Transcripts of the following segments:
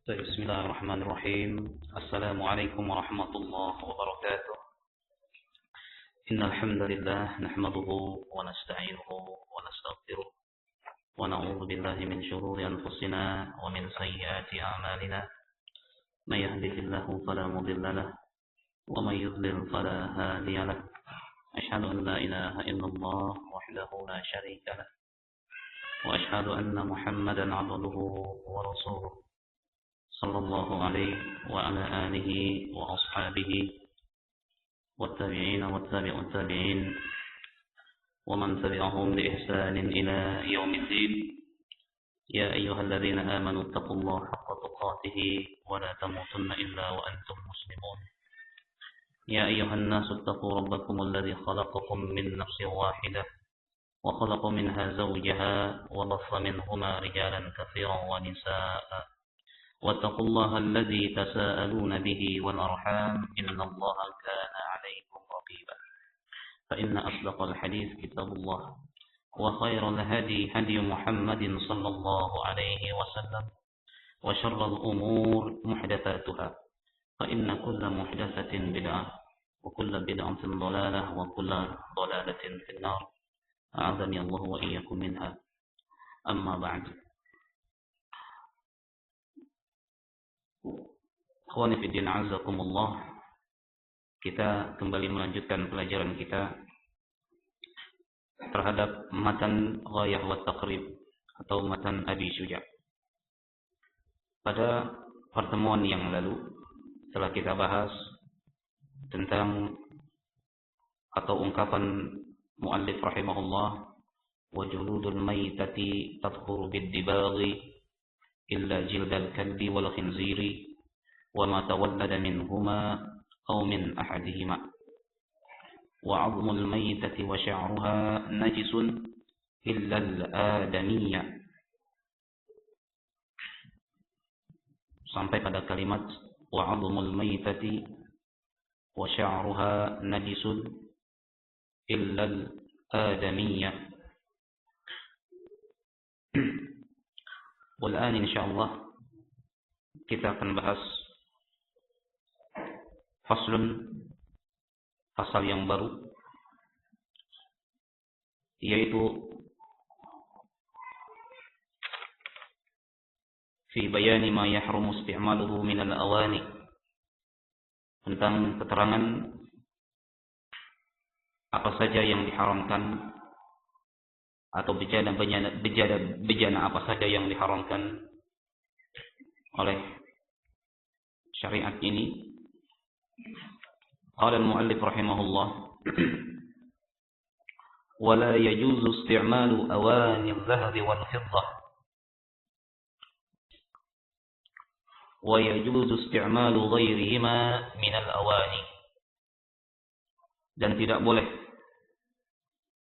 طيب، بسم الله الرحمن الرحيم. السلام عليكم ورحمة الله وبركاته. إن الحمد لله نحمده ونستعينه ونستغفره ونعوذ بالله من شرور أنفسنا ومن سيئات أعمالنا. من يهده الله فلا مضل له ومن يضلل فلا هادي له. أشهد أن لا إله إلا الله وحده لا شريك له وأشهد أن محمدا عبده ورسوله صلى الله عليه وعلى آله وأصحابه والتابعين والتابع التابعين ومن تبعهم بإحسان إلى يوم الدين. يا أيها الذين آمنوا اتقوا الله حق تقاته ولا تموتن إلا وأنتم مسلمون. يا أيها الناس اتقوا ربكم الذي خلقكم من نفس واحدة وخلق منها زوجها وبث منهما رجالا كثيرا ونساء واتقوا الله الذي تساءلون به والأرحام إن الله كان عليكم رقيبا. فإن أصدق الحديث كتاب الله وخير الهدي هدي محمد صلى الله عليه وسلم وشر الأمور محدثاتها فإن كل محدثة بدعة وكل بدعة ضلالة وكل ضلالة في النار. أعاذني الله وإياكم منها. أما بعد. Akhwani fiddin azakumullah, kita kembali melanjutkan pelajaran kita terhadap matan Ghayah wa Taqrib atau matan Abi Syuja'. Pada pertemuan yang lalu telah kita bahas tentang atau ungkapan muallif rahimahullah, wa juludul maytati tadkhuru bid-dibaghi illa jildal kalbi wal khinziri وما تولد منهما أو من أحدهما وعظم الميتة وشعرها نجس إلا الآدمية sampai pada kalimat وعظم الميتة وشعرها نجس إلا الآدمية. والآن إن شاء الله kita akan bahas pasal yang baru, yaitu fi bayani ma yahrumu isti'maluhu min al-awani, tentang keterangan apa saja yang diharamkan atau bejana apa saja yang diharamkan oleh syariat ini. قال المؤلف رحمه الله ولا يجوز استعمال أواني الذهب والفضة ويجوز استعمال غيرهما من الأواني, dan tidak boleh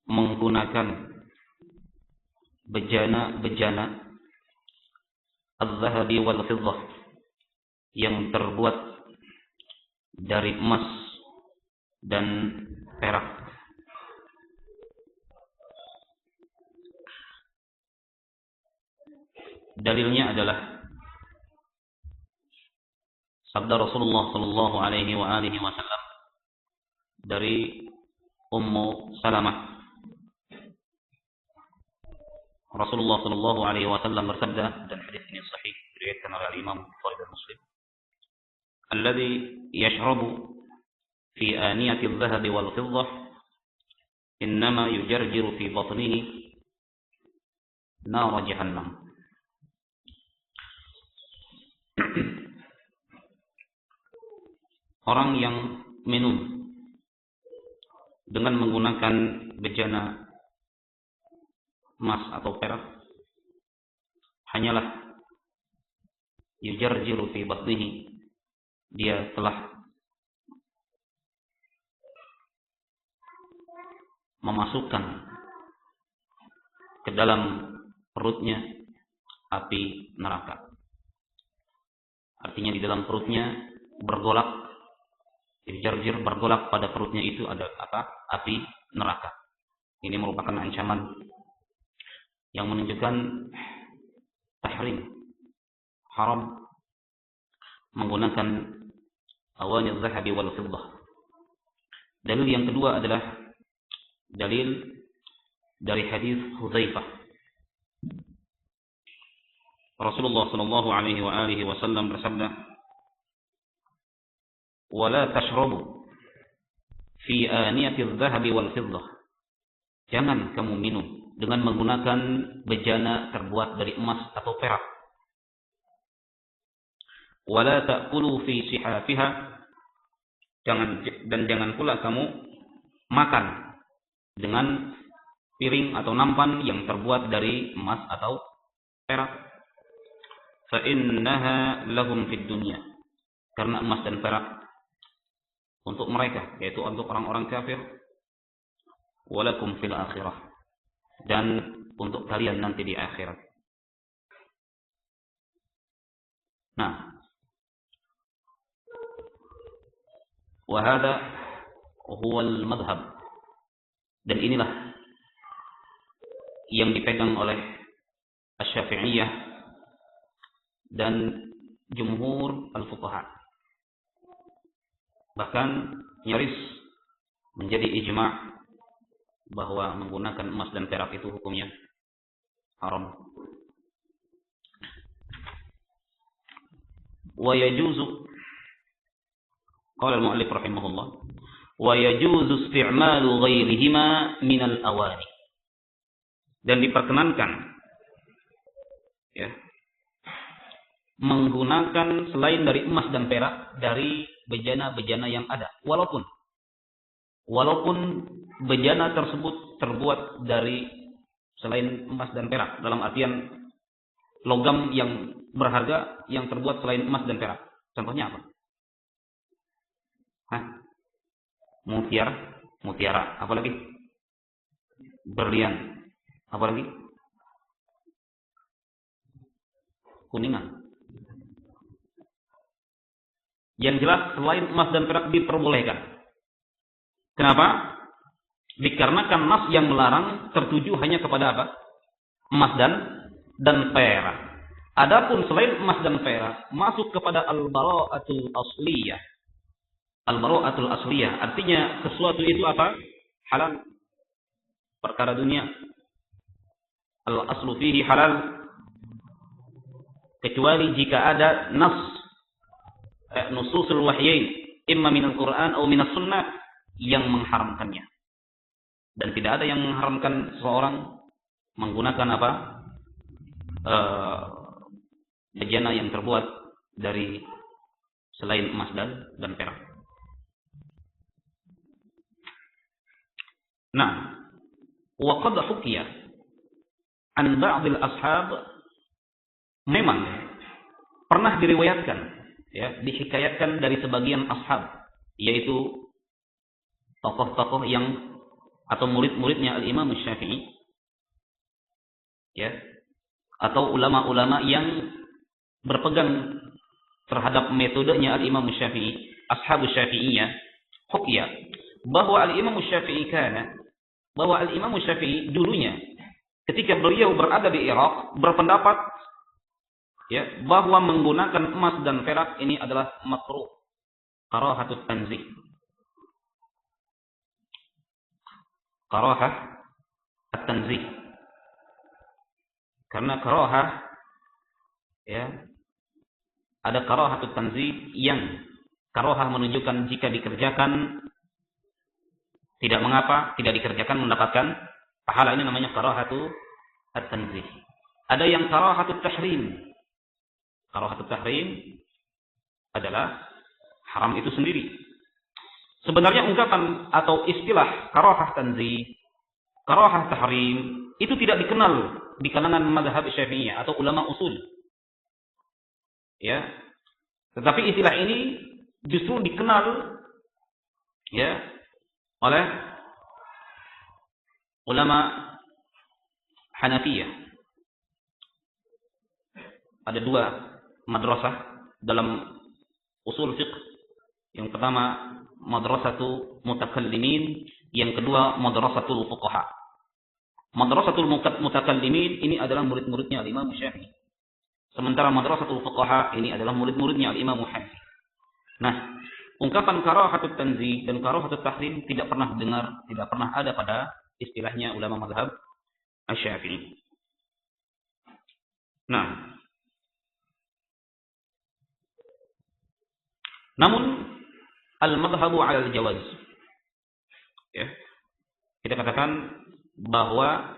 menggunakan bejana al-zahabi wal-fiddah yang terbuat dari emas dan perak. Dalilnya adalah sabda Rasulullah sallallahu alaihi wasallam dari Ummu Salamah. Rasulullah sallallahu alaihi wasallam bersabda, dan hadis ini sahih diriwayatkan oleh Imam Bukhari dan Muslim, alladzi yashrabu في آنية الذهب والفضة إنما يجرجر في بطنه نار جهنم. Orang yang minum dengan menggunakan bejana emas atau perak hanyalah yujarjiru fi batnihi, dia telah memasukkan ke dalam perutnya api neraka. Artinya di dalam perutnya bergolak, jarjir bergolak pada perutnya itu ada apa? Api neraka. Ini merupakan ancaman yang menunjukkan tahrim, haram menggunakan awani zahabi wal fiddah. Dalil yang kedua adalah dalil dari hadis Hudzaifah. Rasulullah sallallahu alaihi wasallam bersabda, "Wala tashrabu fi aniyati adh-dhahabi wal fiddah." Jangan kamu minum dengan menggunakan bejana terbuat dari emas atau perak. Wala ta'kulu fi sihafiha. Jangan pula kamu makan dengan piring atau nampan yang terbuat dari emas atau perak. Fa innaha lahum fid dunya. Karena emas dan perak untuk mereka, yaitu untuk orang-orang kafir. Walakum fil akhirah. Dan untuk kalian nanti di akhirat. Nah, wahada huwal madhab, dan inilah yang dipegang oleh Asy-Syafi'iyah dan jumhur al-fuqaha. Bahkan nyaris menjadi ijma' bahwa menggunakan emas dan perak itu hukumnya haram. Wa yajuzu, qala al-mu'allif rahimahullah, wa yajuzu isti'malu ghairihima min al-awani. Dan diperkenankan ya, menggunakan selain dari emas dan perak dari bejana-bejana yang ada, walaupun bejana tersebut terbuat dari selain emas dan perak, dalam artian logam yang berharga yang terbuat selain emas dan perak. Contohnya apa? Mutiara, apalagi? Berlian, apalagi? Kuningan. Yang jelas selain emas dan perak diperbolehkan. Kenapa? Dikarenakan nas yang melarang tertuju hanya kepada apa? Emas dan perak. Adapun selain emas dan perak masuk kepada al-bara'atul asliyah. Al-bara'atul asliyah artinya sesuatu itu apa? Halal. Perkara dunia. Al-aslu fihi halal. Kecuali jika ada nas nususul wahyain, imma minal Qur'an atau minas sunnah, yang mengharamkannya. Dan tidak ada yang mengharamkan seseorang menggunakan apa? Bejana yang terbuat dari selain emas dan perak. Nah, wa qad hukiya an ba'dil ashab, memang pernah diriwayatkan, ya, dihikayatkan dari sebagian ashab, yaitu tokoh-tokoh yang atau murid-muridnya al-Imam Syafi'i, ya, atau ulama-ulama yang berpegang terhadap metodenya al-Imam Syafi'i, ashabus Syafi'iyah, hukiya bahwa al-Imam Syafi'i dulunya ketika beliau berada di Irak berpendapat, ya, bahwa menggunakan emas dan perak ini adalah makruh, karahatut tanzih. Karahah at-tanzih. Karena karahah, ya, ada karahatut tanzih yang karahah menunjukkan jika dikerjakan tidak mengapa, tidak dikerjakan mendapatkan pahala, ini namanya karahatu at-tanzih. Ada yang karahatut tahrim. Karahatut tahrim adalah haram itu sendiri. Sebenarnya ungkapan atau istilah karahah tanzih, karahah tahrim itu tidak dikenal di kalangan mazhab Syafi'iyah atau ulama usul. Ya. Tetapi istilah ini justru dikenal, ya, oleh ulama Hanafiyah. Ada dua madrasah dalam usul fiqh. Yang pertama madrasatul mutakallimin, yang kedua madrasatul fuqaha. Madrasatul mutakallimin ini adalah murid-muridnya Imam Syafi'i. Sementara madrasatul fuqaha ini adalah murid-muridnya Al-Imam Hanafi. Nah, ungkapan karahatut tanzih dan karahatut tahrim tidak pernah dengar, tidak pernah ada pada istilahnya ulama mazhab Asy-Syafi'i. Nah, namun al-madhhabu 'ala al-jawaz. Ya. Kita katakan bahwa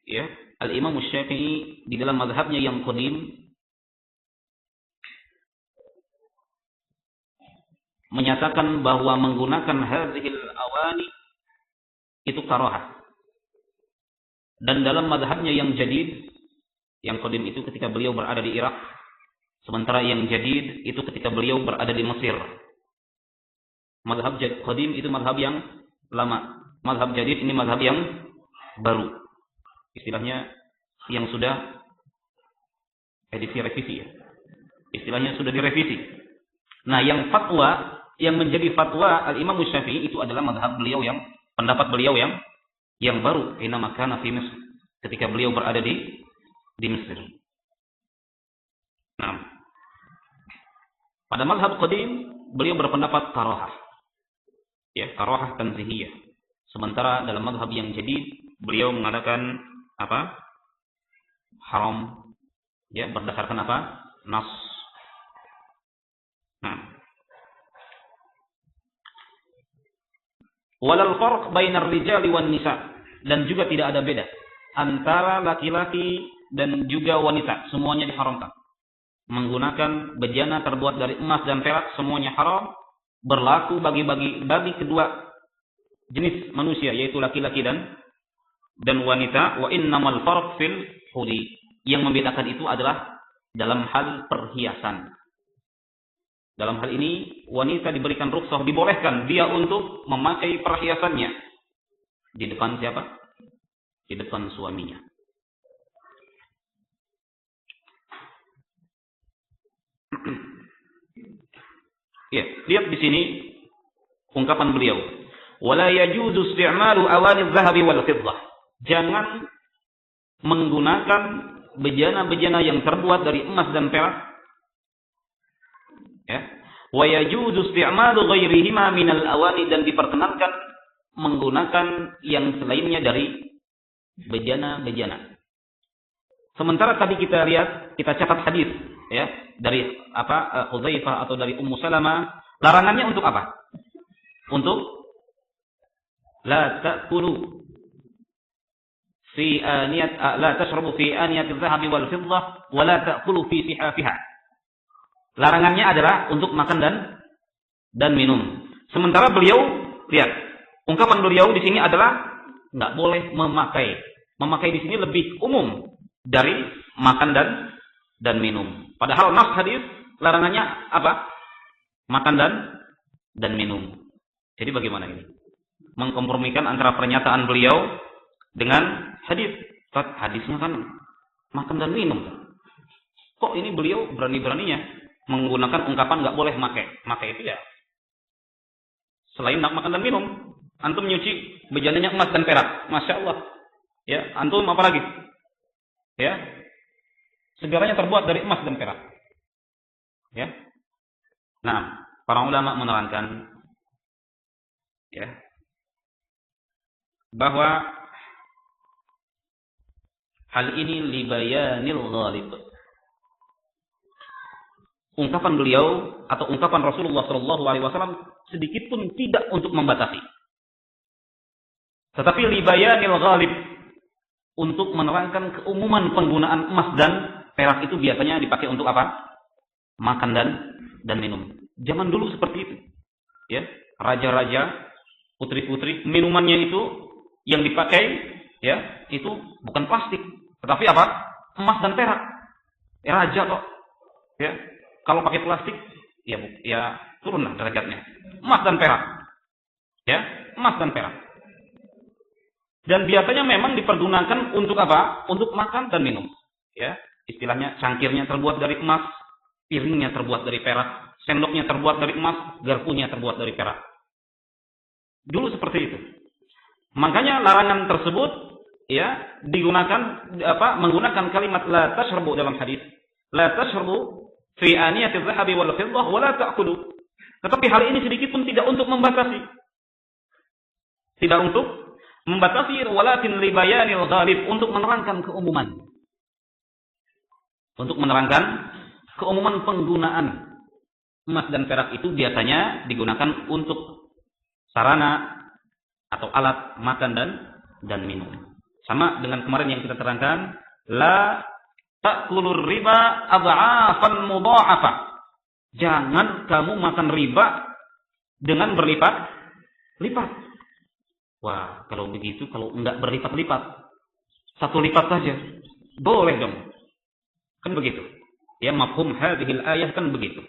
ya, Al-Imam Asy-Syafi'i di dalam mazhabnya yang qadim menyatakan bahwa menggunakan hadzihil awani itu karahah. Dan dalam mazhabnya yang jadid, yang qadim itu ketika beliau berada di Irak, sementara yang jadid itu ketika beliau berada di Mesir. Mazhab qadim itu mazhab yang lama. Mazhab jadid ini mazhab yang baru. Istilahnya yang sudah edisi revisi ya. Istilahnya sudah direvisi. Nah, yang fatwa, yang menjadi fatwa Al-Imam Asy-Syafi'i itu adalah mazhab beliau yang, pendapat beliau yang baru, hina makana fi Misr, ketika beliau berada di Mesir. Nah, pada mazhab qadim beliau berpendapat karahah. Ya, karahah tanzihiyah. Sementara dalam mazhab yang jadid beliau mengatakan apa? Haram. Ya, berdasarkan apa? Nas. Nah. Walal farq bainar rijali wan nisa, dan juga tidak ada beda antara laki-laki dan juga wanita, semuanya diharamkan. Menggunakan bejana terbuat dari emas dan perak semuanya haram, berlaku bagi kedua jenis manusia, yaitu laki-laki dan wanita. Wa innamal farq fil huli, yang membedakan itu adalah dalam hal perhiasan. Dalam hal ini wanita diberikan rukhsah, dibolehkan dia untuk memakai perhiasannya di depan siapa? Di depan suaminya. Ya, lihat di sini ungkapan beliau. Wala yajuzu isti'malu awani adh-dhahabi wal fiddah. Jangan menggunakan bejana-bejana yang terbuat dari emas dan perak. Ya. Wa yajuzu isti'malu ghairihima minal awani, dan diperkenankan menggunakan yang selainnya dari bejana-bejana. Sementara tadi kita lihat, kita catat hadis ya dari apa Hudzaifah atau dari Ummu Salamah, larangannya untuk apa? Untuk la ta'kulu fi aniyat la tashrabu fi aniyat adh-dhahabi wal fiddah wa la ta'kulu fi sihafiha. Larangannya adalah untuk makan dan minum. Sementara beliau, lihat, ungkapan beliau di sini adalah enggak boleh memakai. Memakai di sini lebih umum dari makan dan minum. Padahal nas hadis larangannya apa? Makan dan minum. Jadi bagaimana ini? Mengkompromikan antara pernyataan beliau dengan hadis. Hadisnya kan makan dan minum. Kok ini beliau berani-beraninya menggunakan ungkapan nggak boleh makai itu ya? Selain makan dan minum, antum nyuci bejananya emas dan perak, masya Allah. Ya, antum apa lagi? Ya, segalanya terbuat dari emas dan perak. Ya. Nah, para ulama menerangkan ya bahwa hal ini libayanil ghalib. Ungkapan beliau atau ungkapan Rasulullah SAW sedikit pun tidak untuk membatasi, tetapi libayanil ghalib, untuk menerangkan keumuman penggunaan emas dan perak itu biasanya dipakai untuk apa? Makan dan minum. Zaman dulu seperti itu. Ya, raja-raja, putri-putri, minumannya itu yang dipakai ya, itu bukan plastik, tetapi apa? Emas dan perak. Ya, raja kok. Ya, kalau pakai plastik ya turunlah derajatnya. Emas dan perak. Ya, emas dan perak. Dan biasanya memang dipergunakan untuk apa? Untuk makan dan minum. Ya, istilahnya cangkirnya terbuat dari emas, piringnya terbuat dari perak, sendoknya terbuat dari emas, garpunya terbuat dari perak. Dulu seperti itu. Makanya larangan tersebut ya digunakan menggunakan kalimat la tashrabu dalam hadis. La tashrabu fi aniyati adh-dhahabi wal fiddah wa la ta'kulu. Tetapi hal ini sedikit pun tidak untuk membatasi. Tidak untuk membatasi, walakin li bayanil ghalib, untuk menerangkan keumuman. Untuk menerangkan keumuman penggunaan emas dan perak itu biasanya digunakan untuk sarana atau alat makan dan minum. Sama dengan kemarin yang kita terangkan, la ta'kulur riba adha'afan mudha'afa. Jangan kamu makan riba dengan berlipat-lipat. Wah, kalau begitu, kalau enggak berlipat-lipat, satu lipat saja, boleh dong. Kan begitu. Ya, mafhum hadhil ayah kan begitu.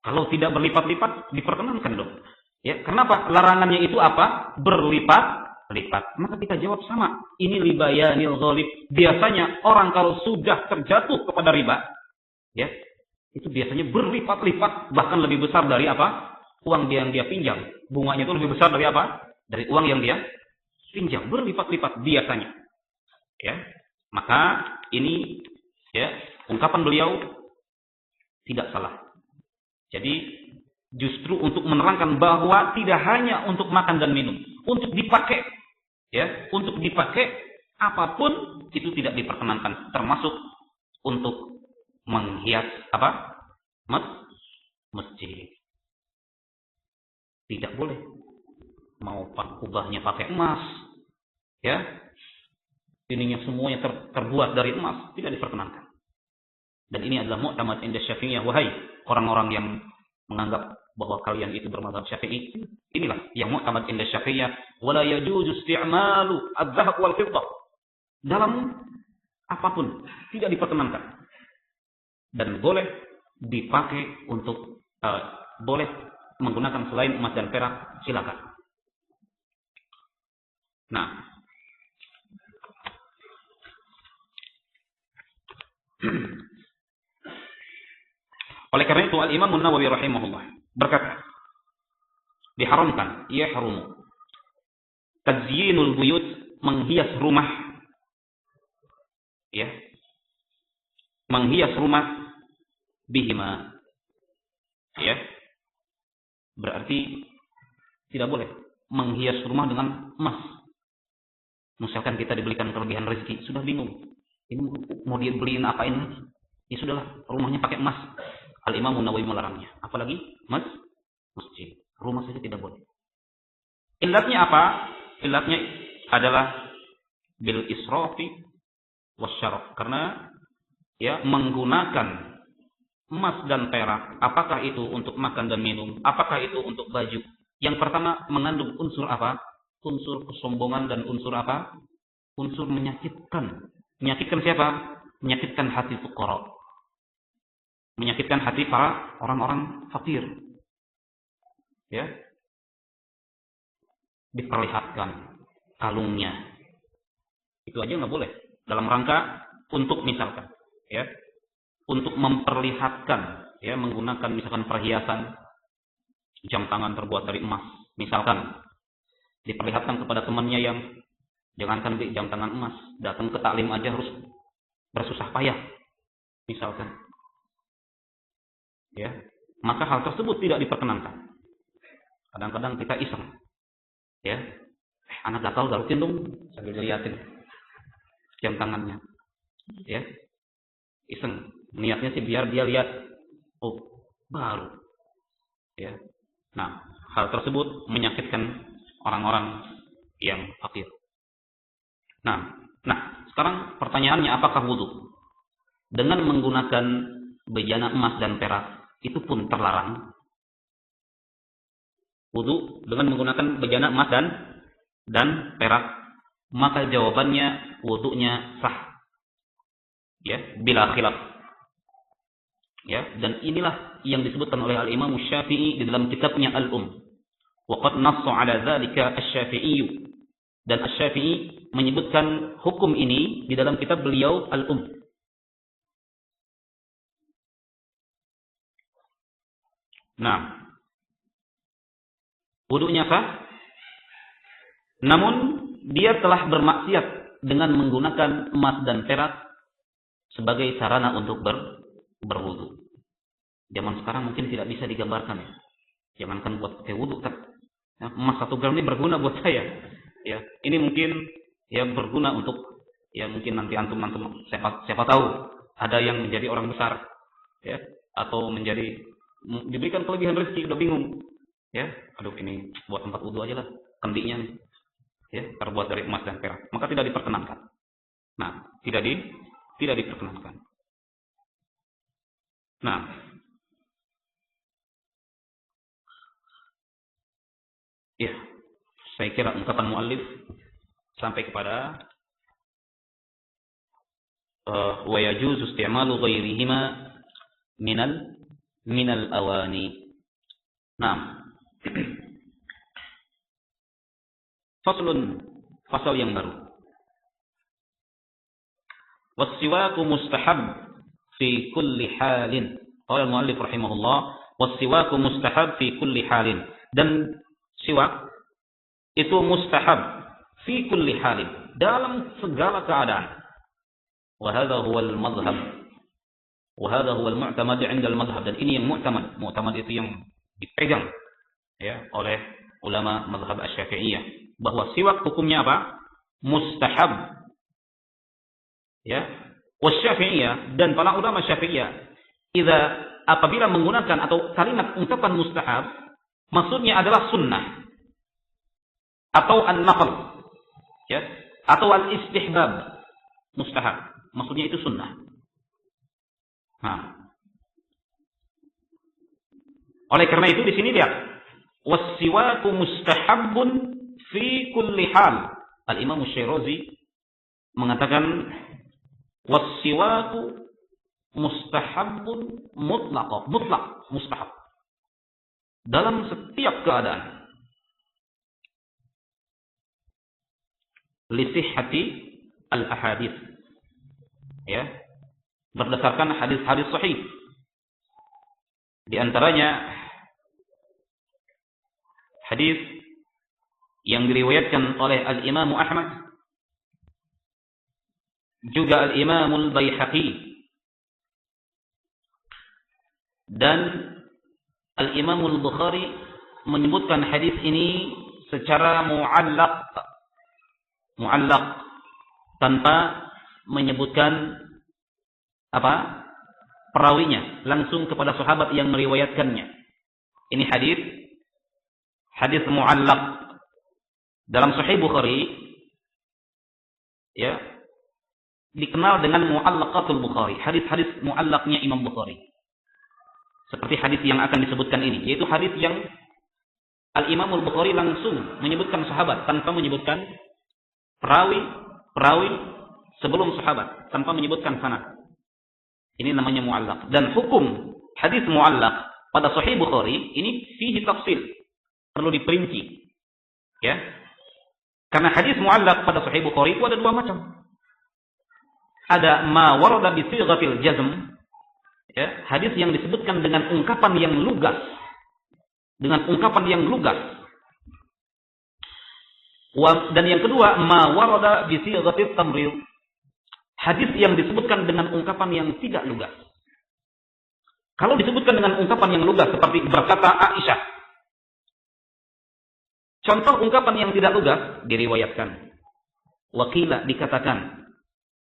Kalau tidak berlipat-lipat, diperkenankan dong. Ya, kenapa? Larangannya itu apa? Berlipat-lipat. Maka kita jawab sama. Ini libayanil ghalib. Biasanya orang kalau sudah terjatuh kepada riba, ya, itu biasanya berlipat-lipat, bahkan lebih besar dari apa? Uang yang dia pinjam. Bunganya itu lebih besar dari apa? Dari uang yang dia pinjam. Berlipat-lipat biasanya. Ya. Maka ini, ya, ungkapan beliau tidak salah. Jadi justru untuk menerangkan bahwa tidak hanya untuk makan dan minum, untuk dipakai, ya, untuk dipakai apapun itu tidak diperkenankan, termasuk untuk menghias apa? Masjid. Tidak boleh. Mau kubahnya pakai emas, ya, ininya semuanya terbuat dari emas, tidak diperkenankan. Dan ini adalah mu'tamad inda Syafi'iyah. Wahai orang-orang yang menganggap bahwa kalian itu bermadzhab Syafi'i, inilah yang mu'tamad inda Syafi'iyah. Wala yajuzu isti'malu adz-dzahab wal fiddah. Dalam apapun tidak diperkenankan. Dan boleh dipakai untuk boleh menggunakan selain emas dan perak, silakan. Nah, oleh karena itu Al-Imam An-Nawawi rahimahullah berkata, diharamkan, yahrumu tazyinul buyut, menghias rumah, ya, menghias rumah bihima, ya, berarti tidak boleh menghias rumah dengan emas. Misalkan kita dibelikan kelebihan rezeki, sudah bingung, ini mau dia beliin apain lagi? Ya sudahlah, rumahnya pakai emas. Al-Imam An-Nawawi melarangnya. Apalagi masjid. Rumah saja tidak boleh. Illatnya apa? Illatnya adalah bil israfi wasyaraf. Karena ya menggunakan emas dan perak, apakah itu untuk makan dan minum, apakah itu untuk baju? Yang pertama mengandung unsur apa? Unsur kesombongan dan unsur apa? Unsur menyakitkan. Menyakitkan siapa? Menyakitkan hati fuqara. Menyakitkan hati para orang-orang fakir. Ya. Diperlihatkan kalungnya. Itu aja nggak boleh. Dalam rangka untuk misalkan, ya, untuk memperlihatkan, ya, menggunakan misalkan perhiasan, jam tangan terbuat dari emas, misalkan, diperlihatkan kepada temannya yang jangankan di jam tangan emas, datang ke taklim aja harus bersusah payah, misalkan. Ya, maka hal tersebut tidak diperkenankan. Kadang-kadang kita iseng, ya, anak gatal galutin dong, sambil liatin jam tangannya, ya, iseng, niatnya sih biar dia lihat, oh baru, ya. Nah, hal tersebut menyakitkan orang-orang yang fakir. Nah, sekarang pertanyaannya, apakah wudu dengan menggunakan bejana emas dan perak itu pun terlarang? Wudu dengan menggunakan bejana emas dan perak, maka jawabannya wudunya sah, ya, bila khilaf, ya. Dan inilah yang disebutkan oleh Al-Imam Syafi'i di dalam kitabnya Al-Um. Wa qad nassa 'ala dzalika Asy-Syafi'i, dan Asy-Syafi'i menyebutkan hukum ini di dalam kitab beliau Al-Um. Nah, wudunya sah, namun dia telah bermaksiat dengan menggunakan emas dan perak sebagai sarana untuk berwudu. Zaman sekarang mungkin tidak bisa digambarkan ya. Jangankan buat pakai wudu, emas 1 gram ini berguna buat saya. Ya, ini mungkin ya berguna untuk ya mungkin nanti antum siapa tahu ada yang menjadi orang besar ya, atau diberikan kelebihan rezeki, udah bingung ya, aduh ini buat tempat wudu aja lah kendinya ya, terbuat dari emas dan perak, maka tidak diperkenankan. Nah, tidak diperkenankan. Nah, ya, saya kira ungkapan muallif sampai kepada wa yajuzu isti'malu ghairihima minal awani. Nah, fasal yang baru. Was-siwaku mustahab fi kulli halin. Qala al-muallif rahimahullah, was-siwaku mustahab fi kulli halin. Dan siwak itu mustahab fi kulli halin, dalam segala keadaan. Wa hadha huwa al-madhhab. Wa hadha huwa al-mu'tamad 'inda al-madhhab, dan ini yang mu'tamad. Mu'tamad itu yang dipegang ya oleh ulama mazhab Asy-Syafi'iyah, bahwa siwak hukumnya apa? Mustahab. Ya. Wasy-Syafi'iyah dan para ulama Syafi'iyah, apabila menggunakan atau kalimat ungkapan mustahab, maksudnya adalah sunnah atau an-nafl, ya, atau al-istihbab. Mustahab maksudnya itu sunnah. Nah, oleh karena itu di sini lihat, was-siwaku mustahabbun fi kulli hal. Al-Imam Asy-Syirazi mengatakan was-siwaku mustahabbun mutlaq mustahab, dalam setiap keadaan. Li sihhati al-ahadits, ya, berdasarkan hadis-hadis sahih. Di antaranya hadis yang diriwayatkan oleh Al-Imam Ahmad, juga Al-Imam Al-Baihaqi, dan Al-Imam Al-Bukhari menyebutkan hadis ini secara mu'allaq, tanpa menyebutkan perawinya langsung kepada sahabat yang meriwayatkannya. Ini hadis mu'allaq dalam Sahih Bukhari, ya, dikenal dengan mu'allaqatul Bukhari, hadis-hadis mu'allaqnya Imam Bukhari. Seperti hadis yang akan disebutkan ini, yaitu hadis yang Al-Imam Al-Bukhari langsung menyebutkan sahabat tanpa menyebutkan perawi sebelum sahabat, tanpa menyebutkan sanad. Ini namanya mu'allaq. Dan hukum hadis mu'allaq pada Sahih Bukhari ini fihi tafsil, perlu diperinci. Ya. Karena hadis mu'allaq pada Sahih Bukhari itu ada dua macam. Ada ma warada bi sighatil jazm, ya, hadis yang disebutkan dengan ungkapan yang lugas. Dan yang kedua, ma warada bi sighatit tamrid, hadis yang disebutkan dengan ungkapan yang tidak lugas. Kalau disebutkan dengan ungkapan yang lugas seperti berkata Aisyah, contoh ungkapan yang tidak lugas diriwayatkan, wakila dikatakan,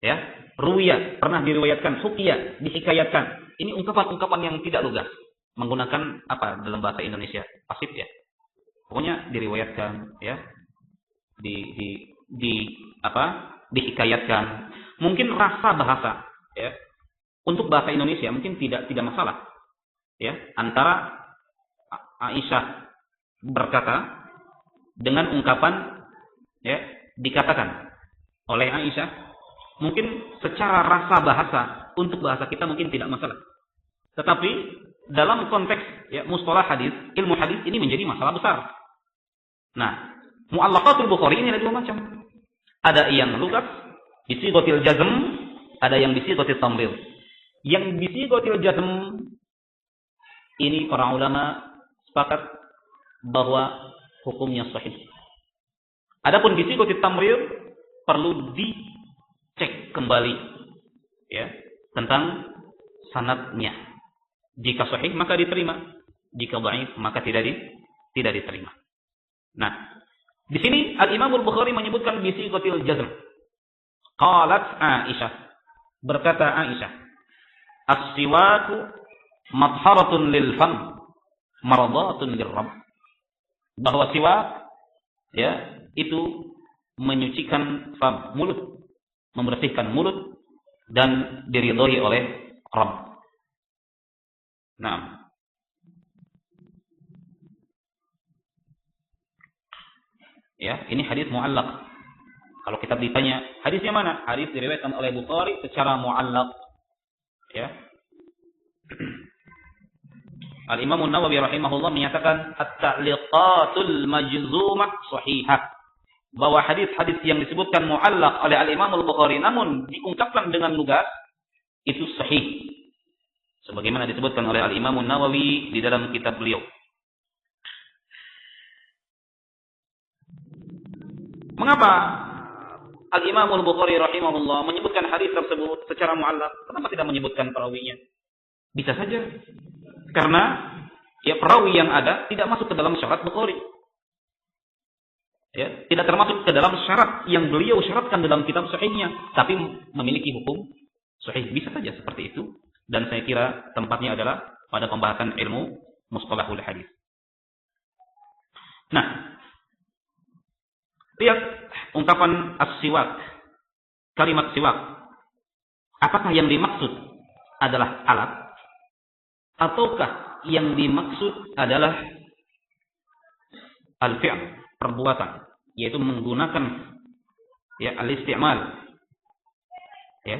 ya, ruwiya pernah diriwayatkan, hukiya dihikayatkan. Ini ungkapan-ungkapan yang tidak lugas, menggunakan apa dalam bahasa Indonesia? Pasif, ya. Pokoknya diriwayatkan, ya. Dihikayatkan. Mungkin rasa bahasa, ya. Untuk bahasa Indonesia mungkin tidak masalah, ya. Antara Aisyah berkata dengan ungkapan, ya, dikatakan oleh Aisyah, mungkin secara rasa bahasa untuk bahasa kita mungkin tidak masalah. Tetapi dalam konteks, ya, mustalah hadis, ilmu hadis ini menjadi masalah besar. Nah, mu'allaqatul Bukhari ini ada dua macam. Ada yang lugas bisighatil jazm, ada yang bisighatil tamrid. Yang bisighatil jazm ini para ulama sepakat bahwa hukumnya sahih. Adapun bisighatil tamrid perlu cek kembali ya tentang sanadnya. Jika sahih maka diterima, jika dhaif maka tidak diterima. Nah, di sini Al-Imam Al-Bukhari menyebutkan bisighatil jazm. Qalat Aisyah, berkata Aisyah, as-siwaku madharatun lil fam, maradatun lirrabb. Bahwa siwak ya itu menyucikan fam, mulut, membersihkan mulut dan diridhoi oleh Rabb. Nah, ya, ini hadis mu'allaq. Kalau kita ditanya, hadisnya mana? Hadis diriwayatkan oleh Bukhari secara mu'allaq. Ya. Al-Imam An-Nawawi rahimahullah menyatakan at-ta'liqatul majzumah sahihah. Bahwa hadis-hadis yang disebutkan mu'allaq oleh Al-Imam Al-Bukhari namun diungkapkan dengan lugas itu sahih. Sebagaimana disebutkan oleh Al-Imam An-Nawawi di dalam kitab beliau. Mengapa Al-Imam Al-Bukhari rahimahullah menyebutkan hadis tersebut secara mu'allaq? Kenapa tidak menyebutkan perawinya? Bisa saja karena ya perawi yang ada tidak masuk ke dalam syarat Bukhari. Ya, tidak termasuk ke dalam syarat yang beliau syaratkan dalam kitab sahihnya, tapi memiliki hukum sahih. Bisa saja seperti itu. Dan saya kira tempatnya adalah pada pembahasan ilmu mustalahul hadis. Nah, lihat ungkapan as-siwak, kalimat siwak. Apakah yang dimaksud adalah alat ataukah yang dimaksud adalah al-fi'l, perbuatan, yaitu menggunakan ya al-isti'mal. Ya.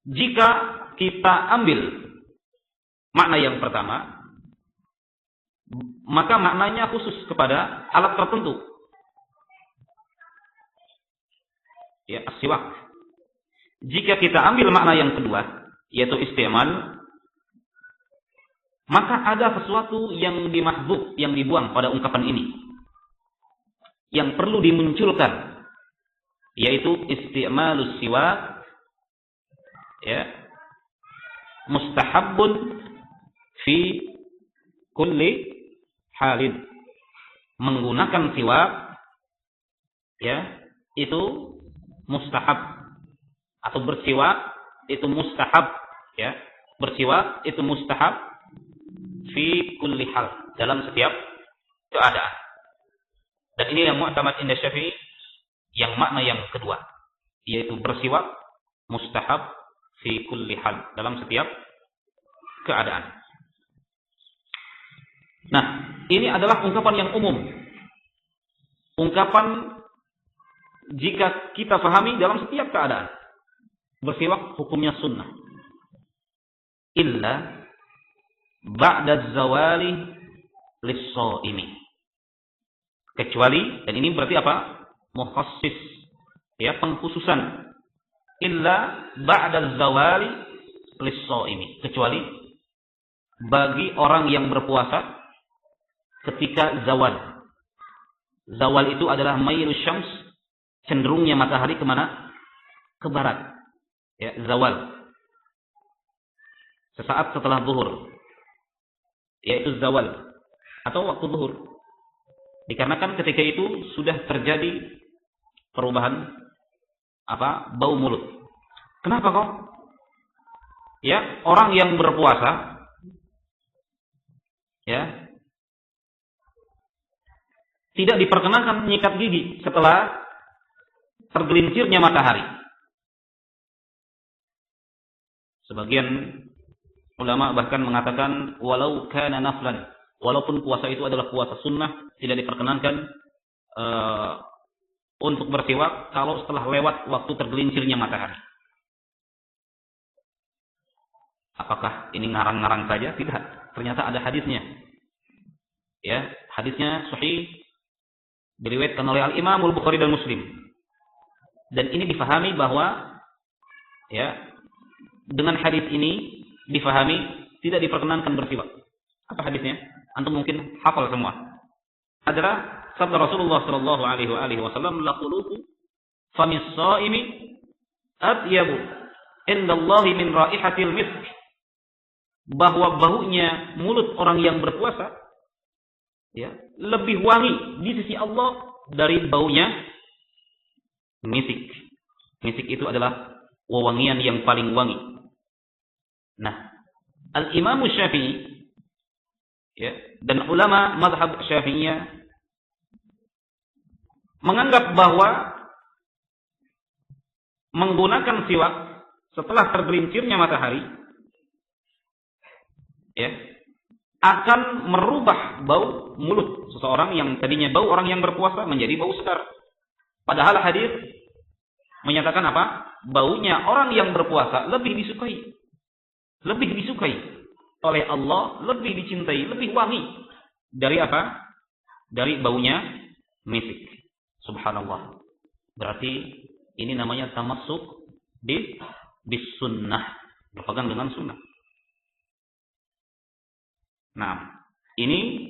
Jika kita ambil makna yang pertama, maka maknanya khusus kepada alat tertentu. Ya, as-siwak. Jika kita ambil makna yang kedua, yaitu isti'mal, maka ada sesuatu yang dimahdzuf, yang dibuang pada ungkapan ini, yang perlu dimunculkan, yaitu isti'malus siwak. Ya, mustahabbun fi kulli halin. Menggunakan siwak ya itu mustahab, atau bersiwak itu mustahab ya. Bersiwak itu mustahab fi kulli hal, dalam setiap keadaan. Dan ini yang mu'tamad inda Syafi'i, yang makna yang kedua, yaitu bersiwak mustahab fi kulli hal, dalam setiap keadaan. Nah, ini adalah ungkapan yang umum. Ungkapan jika kita pahami dalam setiap keadaan. Bersiwak hukumnya sunnah. Illa ba'da zawali lis-shaimi. Kecuali, dan ini berarti apa? Mukhassis, ya, pengkhususan. Illa ba'da zawali lis-shaimi. Kecuali bagi orang yang berpuasa ketika zawal. Zawal itu adalah mailus syams, cenderungnya matahari kemana? Ke barat. Ya, zawal. Sesaat setelah zuhur. Yaitu zawal. Atau waktu zuhur. Dikarenakan ketika itu sudah terjadi perubahan bau mulut. Kenapa kok? Ya, orang yang berpuasa ya tidak diperkenankan menyikat gigi setelah tergelincirnya matahari. Sebagian ulama bahkan mengatakan walau kana naflan, walaupun puasa itu adalah puasa sunnah, tidak diperkenankan untuk bersiwak kalau setelah lewat waktu tergelincirnya matahari. Apakah ini ngarang-ngarang saja? Tidak. Ternyata ada hadisnya. Ya, hadisnya sahih, diriwayatkan oleh Al-Imam Al-Bukhari dan Muslim. Dan ini difahami bahwa ya, dengan hadis ini difahami tidak diperkenankan bersiwak. Apa hadisnya? Antum mungkin hafal semua. Adalah sabda Rasulullah sallallahu alaihi wasallam, laquluhu famis shaimi atyabu indallahi min raihatil misk, bahwa baunya mulut orang yang berpuasa ya lebih wangi di sisi Allah dari baunya misik. Misik itu adalah wewangian yang paling wangi. Nah, Al-Imam Syafi'i ya, dan ulama mazhab Syafi'iyah menganggap bahwa menggunakan siwak setelah tergelincirnya matahari ya akan merubah bau mulut seseorang yang tadinya bau orang yang berpuasa menjadi bau segar. Padahal hadis menyatakan apa? Baunya orang yang berpuasa lebih disukai oleh Allah, lebih dicintai, lebih wangi dari apa? Dari baunya misik. Subhanallah. Berarti ini namanya tamassuk bis sunnah, berpegang dengan sunnah. Nah, ini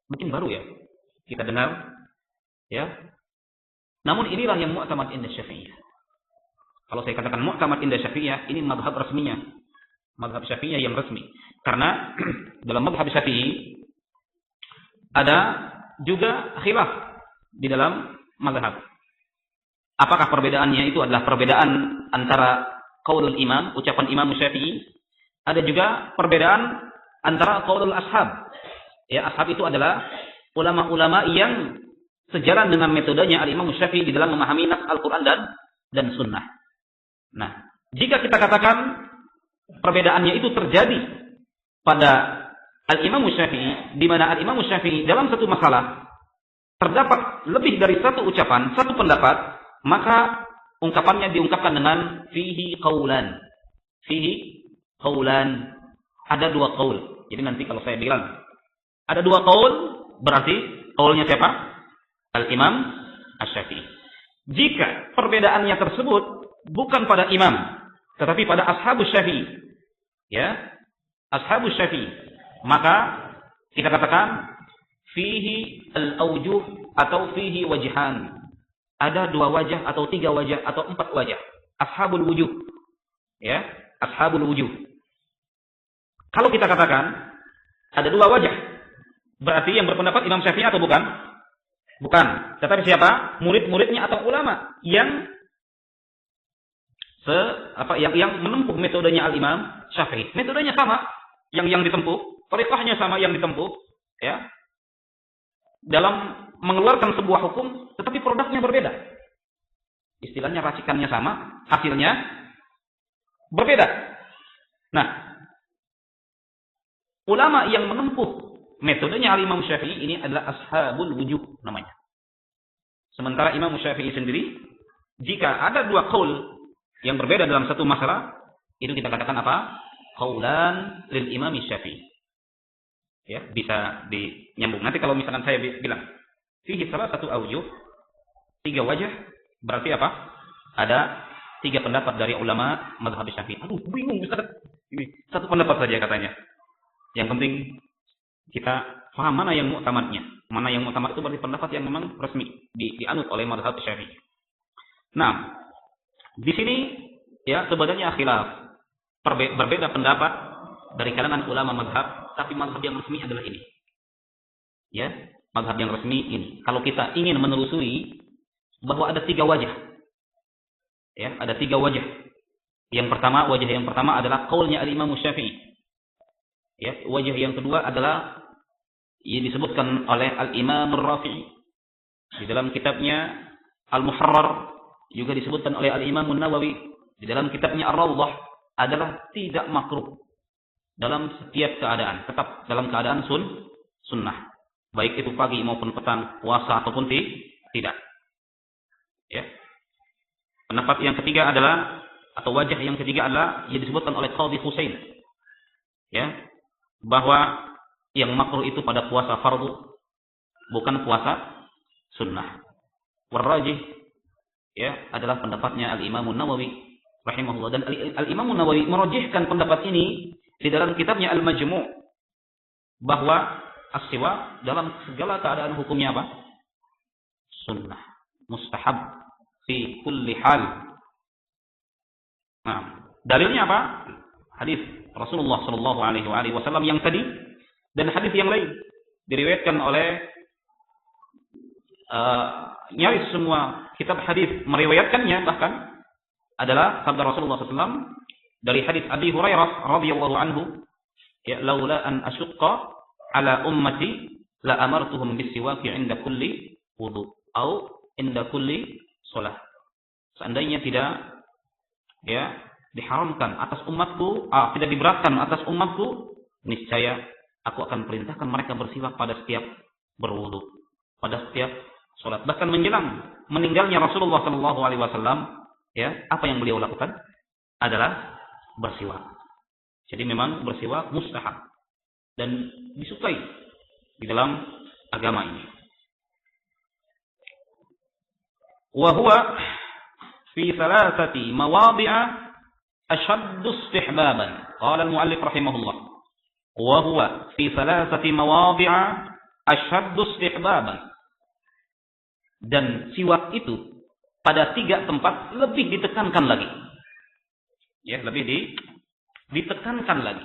mungkin baru ya kita dengar ya. Namun inilah yang mu'tamad inda Syafi'iyah. Kalau saya katakan mu'tamad inda Syafi'iyah, ini mazhab resminya. Mazhab Syafi'iyah yang resmi. Karena dalam mazhab Syafi'i ada juga khilaf di dalam mazhab. Apakah perbedaannya itu adalah perbedaan antara qaulul imam, ucapan Imam Syafi'i, ada juga perbedaan antara qaulul ashab. Ya, ashab itu adalah ulama-ulama yang sejalan dengan metodenya Al-Imam Syafi'i di dalam memahami nas Al-Qur'an dan sunnah. Nah, jika kita katakan perbedaannya itu terjadi pada Al-Imam Syafi'i, di mana Al-Imam Syafi'i dalam satu masalah terdapat lebih dari satu ucapan, satu pendapat, maka ungkapannya diungkapkan dengan fihi qaulan. Fihi qaulan. Ada dua qaul. Jadi nanti kalau saya bilang ada dua qaul, berarti qaulnya siapa? Al-Imam Asy-Syafi'i. Jika perbedaannya tersebut bukan pada imam, tetapi pada ashabus Syafi'i, ya, ashabus Syafi'i, maka kita katakan fihi al-awjuh atau fihi wajhan. Ada dua wajah atau tiga wajah atau empat wajah. Ashabul wujuh. Ya, ashabul wujuh. Kalau kita katakan ada dua wajah, berarti yang berpendapat Imam Syafi'i atau bukan? Bukan. Tetapi siapa? Murid-muridnya atau ulama yang yang menempuh metodenya Al-Imam Syafi'i. Metodenya sama yang ditempuh, thariqahnya sama yang ditempuh, ya. Dalam mengeluarkan sebuah hukum, tetapi produknya berbeda. Istilahnya racikannya sama, hasilnya berbeda. Nah, ulama yang menempuh metodenya Al-Imam Syafi'i ini adalah ashabul wujuh namanya. Sementara Imam Syafi'i sendiri, jika ada dua qaul yang berbeda dalam satu masalah, itu kita katakan apa? Qaulan lil Imam Syafi'i. Ya, bisa dinyambung. Nanti kalau misalkan saya bilang fihi salah satu aujuh, tiga wajah, berarti apa? Ada tiga pendapat dari ulama mazhab Syafi'i. Aduh, bingung Ustaz. Ini satu pendapat saja katanya. Yang penting kita paham mana yang mu'tamadnya. Mana yang mu'tamad itu berarti pendapat yang memang resmi dianut oleh mazhab Syafi'i. Nah, di sini ya sebenarnya khilaf, berbeda pendapat dari kalangan ulama mazhab, tapi mazhab yang resmi adalah ini. Ya, mazhab yang resmi ini. Kalau kita ingin menelusuri bahwa ada tiga wajah. Ya, ada tiga wajah. Wajah yang pertama adalah qaulnya Al-Imam Syafi'i. Ya, wajah yang kedua adalah yang disebutkan oleh Al-Imam Ar-Rafi'i di dalam kitabnya Al-Muharrar, juga disebutkan oleh Al-Imam An-Nawawi di dalam kitabnya Ar-Rawdah, adalah tidak makruh dalam setiap keadaan, tetap dalam keadaan sunnah, baik itu pagi maupun petang, puasa ataupun tidak. Ya. Pendapat yang ketiga adalah, atau wajah yang ketiga adalah yang disebutkan oleh Qadhi Husain, ya, bahwa yang makruh itu pada puasa fardu, bukan puasa sunnah. Warrajih, ya, adalah pendapatnya Al-Imam An-Nawawi rahimahullah, dan Al-Imam An-Nawawi merajihkan pendapat ini di dalam kitabnya Al-Majmu', bahwa as-siwak dalam segala keadaan hukumnya apa? sunnah, mustahab fi kulli hal. Nah, dalilnya apa? Hadis Rasulullah sallallahu alaihi wasallam yang tadi dan hadis yang lain diriwayatkan oleh nyaris semua kitab hadis meriwayatkannya, bahkan adalah sabda Rasulullah SAW dari hadis Abi Hurairah radhiyallahu anhu, ya laula an asyqa ala ummati la amartuhum bisiwaki 'inda kulli wudu au 'inda kulli shalah. Seandainya tidak ya diharamkan atas umatku, tidak diberatkan atas umatku, niscaya aku akan perintahkan mereka bersiwak pada setiap berwudu, pada setiap salat. Bahkan menjelang meninggalnya Rasulullah sallallahu alaihi wasallam, ya, apa yang beliau lakukan adalah bersiwak. Jadi memang bersiwak mustahab dan disukai di dalam agama ini. Wa huwa fi thalathati mawadhi'a ashaddu istihbaban. Qala al-mu'allif rahimahullah. Wa huwa fi thalathati mawadhi'a ashaddu istihbaban. Dan siwak itu pada 3 tempat lebih ditekankan lagi. Ya, lebih ditekankan lagi.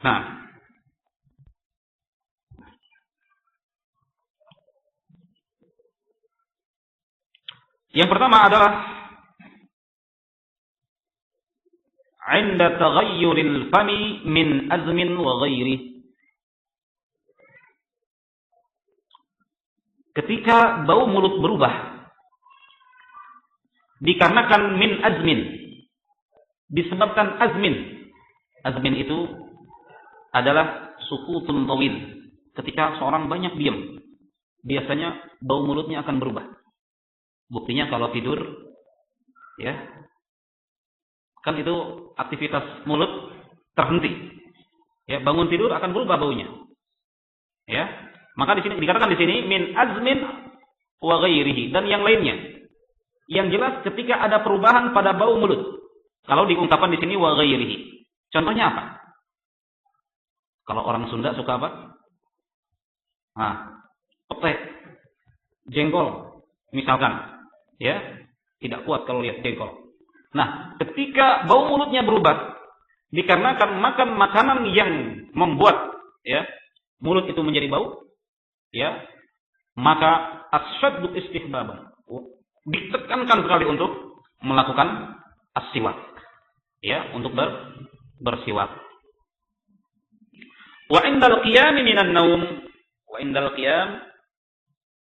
Nah, yang pertama adalah 'inda taghayyuril fami min azmin wa ghairihi. Ketika bau mulut berubah dikarenakan min azmin, disebabkan azmin. Azmin itu adalah sukutun tawil. Ketika seorang banyak diam, biasanya bau mulutnya akan berubah. Buktinya kalau tidur, ya, kan itu aktivitas mulut terhenti. Ya, bangun tidur akan berubah baunya. Ya. Maka di sini dikatakan di sini min azmin wa ghairihi, dan yang lainnya. Yang jelas ketika ada perubahan pada bau mulut. Kalau diungkapkan di sini wa ghairihi. Contohnya apa? Kalau orang Sunda suka apa? Petek, jengkol, misalkan. Ya, tidak kuat kalau lihat jengkol. Nah, ketika bau mulutnya berubah dikarenakan makan makanan yang membuat ya mulut itu menjadi bau, ya, maka asyaddu istihbaban, ditekankan sekali untuk melakukan as-siwak, ya, untuk bersiwak. Wa indal qiyam minan naum, wa indal qiyam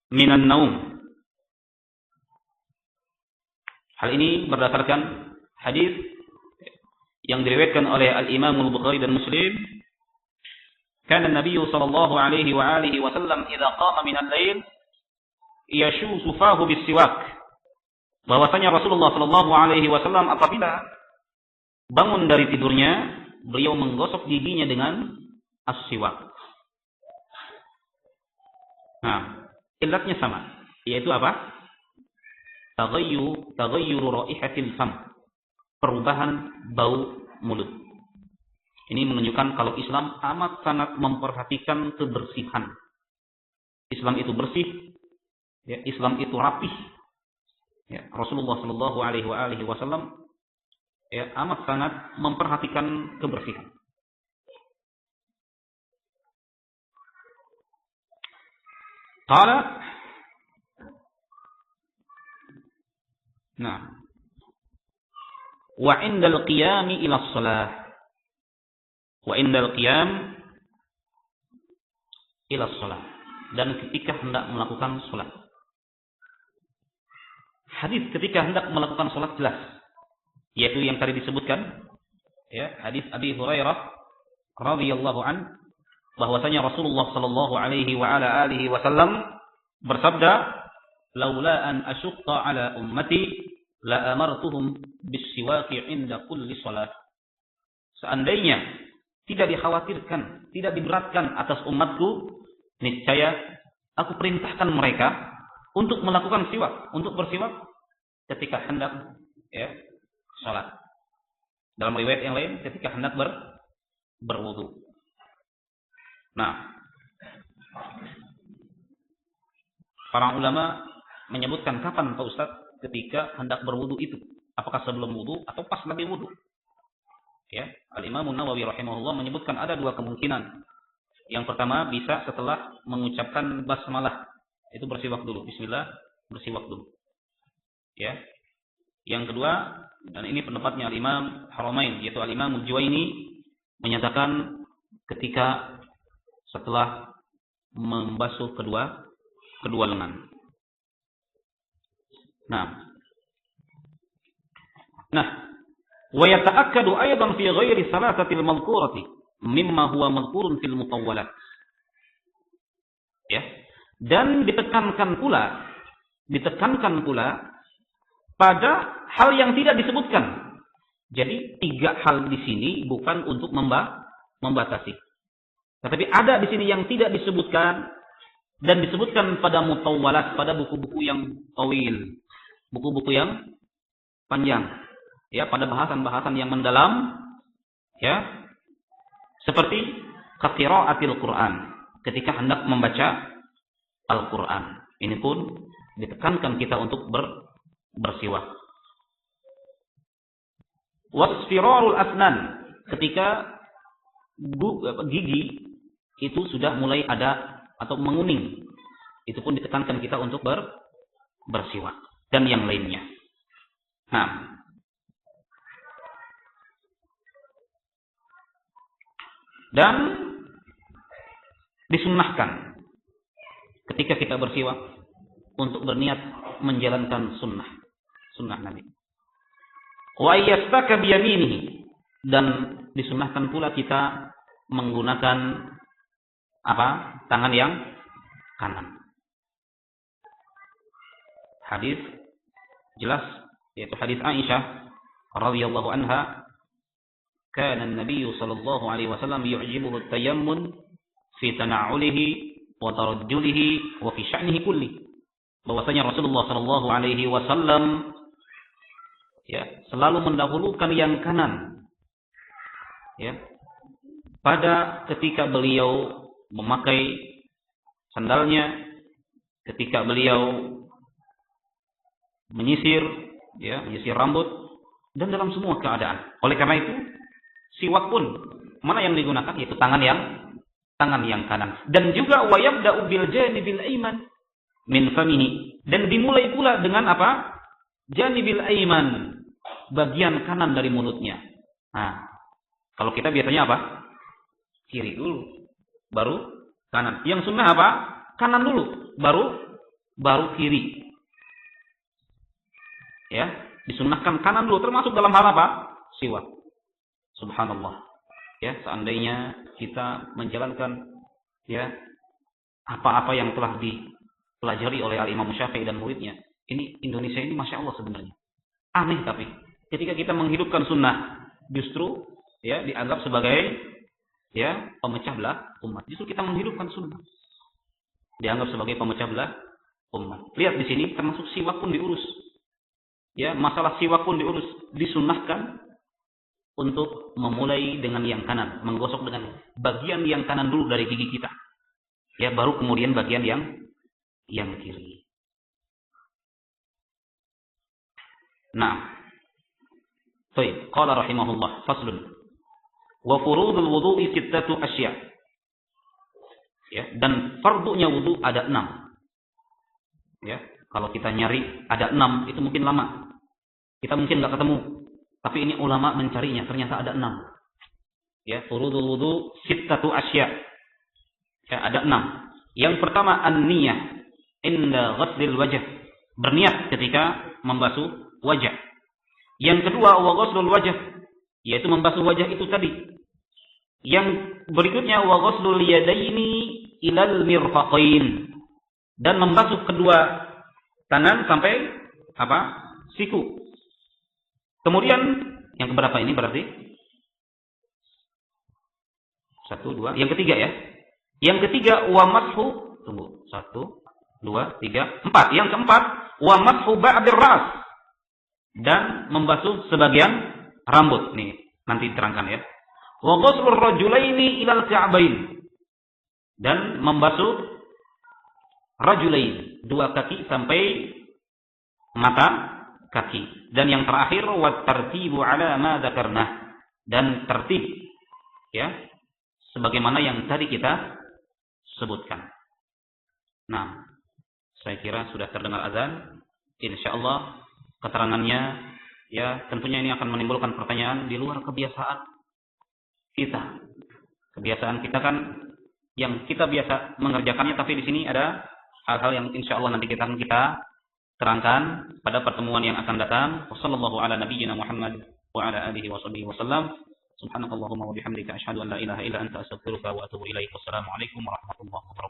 minan naum. Hal ini berdasarkan hadis yang diriwayatkan oleh Al-Imam Al-Bukhari dan Muslim. Kana Nabi sallallahu alaihi wa alihi wasallam idza qama min al-lail yashusu fahu bis-siwak. Bahwasanya Rasulullah sallallahu alaihi wasallam apabila bangun dari tidurnya, beliau menggosok giginya dengan as-siwak. Nah, ilatnya sama, yaitu apa? Taghayyur raihatil fam. Perubahan bau mulut. Ini menunjukkan kalau Islam amat sangat memperhatikan kebersihan. Islam itu bersih, ya, Islam itu rapih. Ya, Rasulullah Shallallahu Alaihi Wasallam ya, amat sangat memperhatikan kebersihan. Qala, nah, wa indal qiyami ila shalah. Wa indal qiyam ila shalah, dan ketika hendak melakukan salat. Hadis ketika hendak melakukan salat jelas, yaitu yang tadi disebutkan, ya, hadis Abi Hurairah radhiyallahu an, bahwasanya Rasulullah sallallahu alaihi wa ala alihi wasallam bersabda, "Laula an asyqa ala ummati la amartuhum bis-siwaki 'inda kulli shalah." Seandainya tidak dikhawatirkan, tidak diberatkan atas umatku, niscaya aku perintahkan mereka untuk melakukan siwak, untuk bersiwak ketika hendak ya salat. Dalam riwayat yang lain ketika hendak berwudu. Nah, Para ulama menyebutkan kapan Pak Ustaz ketika hendak berwudu itu. Apakah sebelum wudu atau pas lagi wudu? Ya, Al-Imam Nawawi rahimahullah menyebutkan ada dua kemungkinan. Yang pertama bisa setelah mengucapkan basmalah. Itu bersiwak dulu. Bismillah, bersiwak dulu. Ya. Yang kedua, dan ini pendapatnya Al-Imam Haramain, yaitu Al-Imam Al-Juwaini, menyatakan ketika setelah membasuh kedua lengan. Nah, wa yata'akkadu aidan fi ghairi salasatil madhkurati mimma huwa madhkurun fil mutawwalat. Ya. Dan ditekankan pula pada hal yang tidak disebutkan. Jadi 3 hal di sini bukan untuk membatasi. Tetapi ada di sini yang tidak disebutkan dan disebutkan pada mutawwalat, pada buku-buku yang tawil, buku-buku yang panjang. Ya, pada bahasan-bahasan yang mendalam, ya. Seperti qiraatil Quran, ketika hendak membaca Al-Quran. Ini pun ditekankan kita untuk bersiwak. Wasfirarul asnan, ketika gigi itu sudah mulai ada atau menguning, itu pun ditekankan kita untuk bersiwak dan yang lainnya. Nah, dan disunnahkan ketika kita bersiwak untuk berniat menjalankan sunnah Nabi. Wa yastaka biyaminihi, dan disunnahkan pula kita menggunakan tangan yang kanan. Hadis jelas, yaitu hadis Aisyah radhiyallahu anha, kana an-nabiy sallallahu alaihi wasallam yu'jibuhu at-tayammun fi tana'ulihi wa tarajjulihi wa fi sya'nihi kulli. Bahwasanya Rasulullah sallallahu alaihi wasallam ya selalu mendahulukan yang kanan, ya, pada ketika beliau memakai sandalnya, ketika beliau menyisir rambut, dan dalam semua keadaan. Oleh karena itu, siwak pun mana yang digunakan, yaitu tangan yang kanan. Dan juga wa yabda'u bil janibil aiman min famihi, dan dimulai pula dengan janibil aiman, bagian kanan dari mulutnya. Nah, kalau kita biasanya kiri dulu, baru kanan. Yang sunnah kanan dulu, baru kiri. Ya, disunnahkan kanan dulu, termasuk dalam hal siwak. Subhanallah. Ya, seandainya kita menjalankan apa-apa yang telah dipelajari oleh Al-Imam Syafi'i dan muridnya. Ini Indonesia ini Masya Allah sebenarnya. Aneh, tapi ketika kita menghidupkan sunnah, justru dianggap sebagai pemecah belah umat. Justru kita menghidupkan sunnah, dianggap sebagai pemecah belah umat. Lihat di sini, termasuk siwak pun diurus. Ya, masalah siwak pun diurus, disunnahkan untuk memulai dengan yang kanan, menggosok dengan bagian yang kanan dulu dari gigi kita. Ya, baru kemudian bagian yang kiri. Nah, baik, qala rahimahullah, faslun. Wa furudul wudu'i sittatu asya'. Ya, dan fardunya wudu ada 6. Ya, kalau kita nyari ada 6 itu mungkin lama. Kita mungkin enggak ketemu. Tapi ini ulama mencarinya, ternyata ada 6. Ya, furudul wudu sittatu asya'. Ya, ada 6. Yang pertama an-niyah inda ghasdil wajh. Berniat ketika membasuh wajah. Yang kedua wa ghuslul wajh, yaitu membasuh wajah itu tadi. Yang berikutnya wa ghuslul yadaini ilal mirfaqain, dan membasuh kedua tangan sampai siku. Kemudian yang keberapa ini berarti? 1, 2. Yang ketiga ya. Yang ketiga wa mashu, tunggu. 1, 2, 3, 4. Yang keempat wa mashu ba'dir ras, dan membasuh sebagian rambut. Nih, nanti diterangkan ya. Wa ghuslur rajulaini ilal ka'bain, dan membasuh rajulain, 2 kaki sampai mata kaki. Dan yang terakhir wa tartibu ala ma dzakarna, dan tertib ya sebagaimana yang tadi kita sebutkan. Nah, saya kira sudah terdengar azan. Insyaallah keterangannya ya tentunya ini akan menimbulkan pertanyaan di luar kebiasaan kita. Kebiasaan kita kan yang kita biasa mengerjakannya, tapi di sini ada hal-hal yang insyaallah nanti kita terangkan pada pertemuan yang akan datang. Wassallallahu ala nabiyyina Muhammad wa ala alihi washabbihi wasallam. Subhanakallahumma wa bihamdika asyhadu an la ilaha illa anta astaghfiruka wa atubu ilaik. Wassalamu alaikum warahmatullahi wabarakatuh.